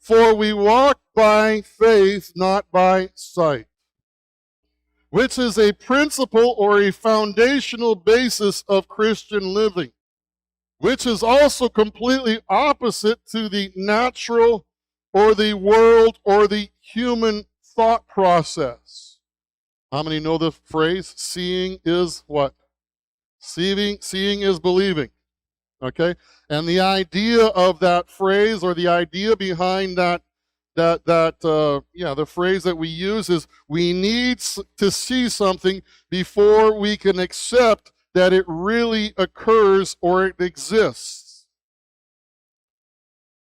For we walk by faith, not by sight, which is a principle or a foundational basis of Christian living, which is also completely opposite to the natural or the world or the human thought process. How many know the phrase, seeing is what? Seeing is believing. Okay? And the idea of that phrase, or the idea behind the phrase that we use is, we need to see something before we can accept that it really occurs or it exists.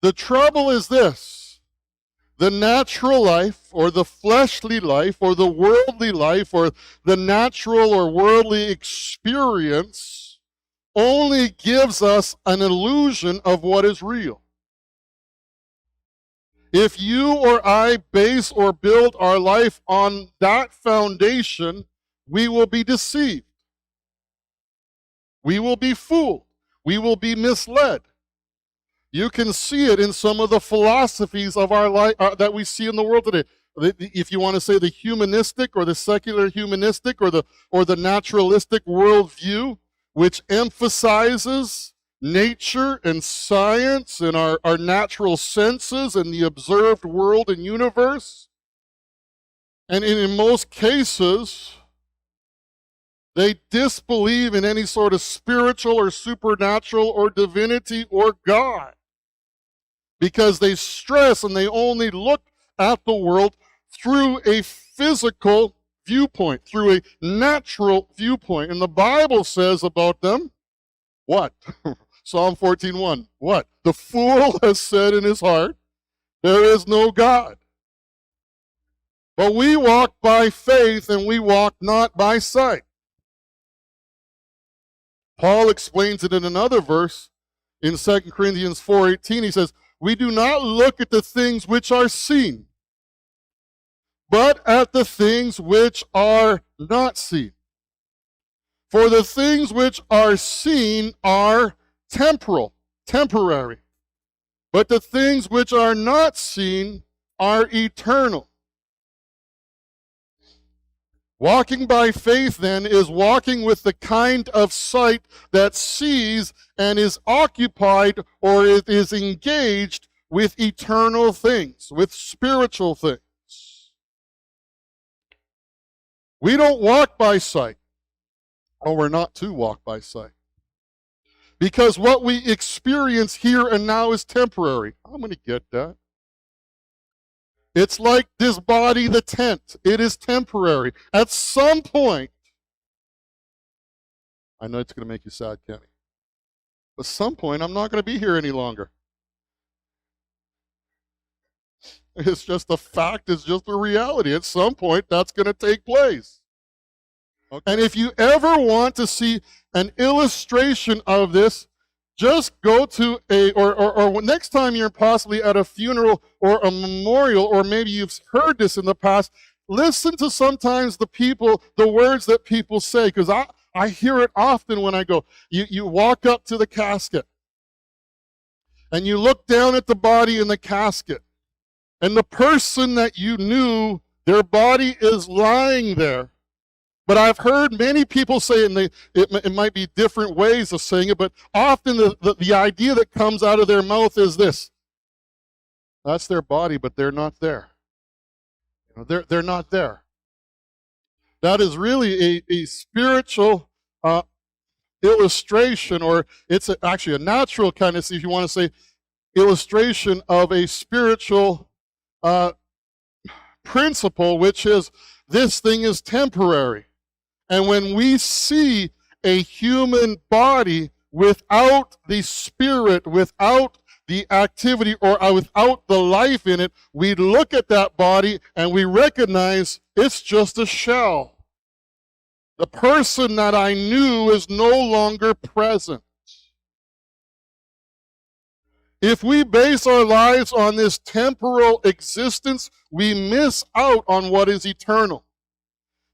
The trouble is this: the natural life, or the fleshly life, or the worldly life, or the natural or worldly experience only gives us an illusion of what is real. If you or I base or build our life on that foundation, we will be deceived. We will be fooled. We will be misled. You can see it in some of the philosophies of our life that we see in the world today. If you want to say the humanistic or the secular humanistic or the naturalistic worldview, which emphasizes nature and science and our natural senses and the observed world and universe. And in most cases, they disbelieve in any sort of spiritual or supernatural or divinity or God, because they stress and they only look at the world through a physical viewpoint, through a natural viewpoint. And the Bible says about them, what? Psalm 14:1. What? The fool has said in his heart, there is no God. But we walk by faith, and we walk not by sight. Paul explains it in another verse in 2 Corinthians 4:18. He says, we do not look at the things which are seen, but at the things which are not seen. For the things which are seen are temporal, temporary, but the things which are not seen are eternal. Walking by faith, then, is walking with the kind of sight that sees and is occupied, or it is engaged with eternal things, with spiritual things. We don't walk by sight, or we're not to walk by sight, because what we experience here and now is temporary. I'm going to get that. It's like this body, the tent. It is temporary. At some point, I know it's going to make you sad, Kenny, but at some point, I'm not going to be here any longer. It's just a fact. It's just a reality. At some point, that's going to take place. Okay. And if you ever want to see an illustration of this, just go to or next time you're possibly at a funeral or a memorial, or maybe you've heard this in the past, listen to sometimes the words that people say, because I hear it often when I go. You walk up to the casket, and you look down at the body in the casket, and the person that you knew, their body is lying there. But I've heard many people say, and it might be different ways of saying it, but often the idea that comes out of their mouth is this: that's their body, but they're not there. You know, they're not there. That is really a spiritual illustration, or it's actually a natural kind of, if you want to say, illustration of a spiritual principle, which is, this thing is temporary. And when we see a human body without the spirit, without the activity, or without the life in it, we look at that body and we recognize it's just a shell. The person that I knew is no longer present. If we base our lives on this temporal existence, we miss out on what is eternal.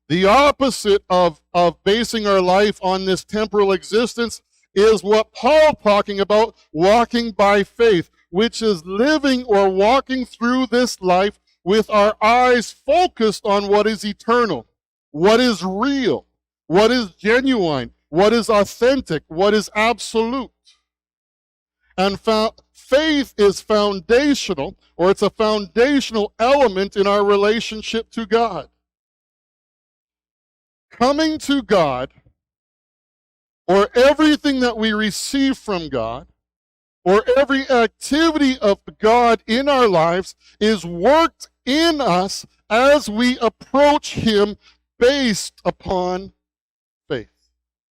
The opposite of basing our life on this temporal existence is what Paul's talking about, walking by faith. which is living or walking through this life with our eyes focused on what is eternal, what is real, what is genuine, what is authentic, what is absolute. And faith is foundational, or it's a foundational element in our relationship to God. Coming to God, or everything that we receive from God, or every activity of God in our lives is worked in us as we approach Him based upon